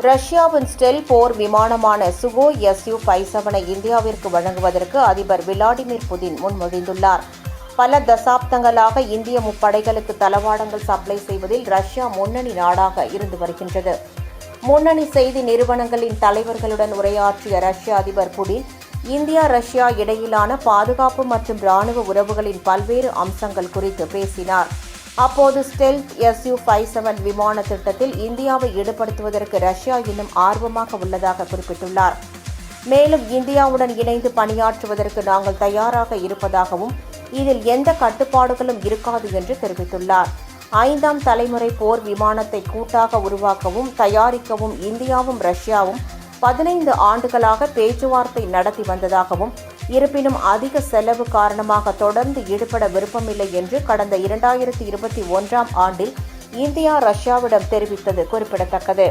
ரஷ்யாவின் ஸ்டெல் போர் விமானமான Sukhoi Su-57 இந்தியாவிற்கு வழங்குவதற்கு அதிபர் விளாடிமிர் புதின் முன்மொழிந்துள்ளார். பல தசாப்தங்களாக இந்திய முப்படைகளுக்கு தளவாடங்கள் சப்ளை செய்வதில் ரஷ்யா முன்னணி நாடாக இருந்து வருகின்றது. முன்னணி செய்தி நிறுவனங்களின் தலைவர்களுடன் உரையாற்றிய ரஷ்ய அதிபர் புடின், இந்தியா ரஷ்யா இடையிலான பாதுகாப்பு மற்றும் ராணுவ உறவுகளின் பல்வேறு அம்சங்கள் குறித்து பேசினார். அப்போது ஸ்டெல்த் Su-57 விமான திட்டத்தில் இந்தியாவை ஈடுபடுத்துவதற்கு ரஷ்யா இன்னும் ஆர்வமாக உள்ளதாக குறிப்பிட்டுள்ளார். மேலும் இந்தியாவுடன் இணைந்து பணியாற்றுவதற்கு நாங்கள் தயாராக இருப்பதாகவும் இதில் எந்த கட்டுப்பாடுகளும் இருக்காது என்று தெரிவித்துள்ளார். 5ஆம் தலைமுறை போர் விமானத்தை கூட்டாக உருவாக்கவும் தயாரிக்கவும் இந்தியாவும் ரஷ்யாவும் 15 ஆண்டுகளாக பேச்சுவார்த்தை நடத்தி வந்ததாகவும், இருப்பினும் அதிக செலவு காரணமாக தொடர்ந்து ஈடுபட விருப்பமில்லை என்று கடந்த 2021ஆம் ஆண்டில் இந்தியா ரஷ்யாவிடம் தெரிவித்தது குறிப்பிடத்தக்கது.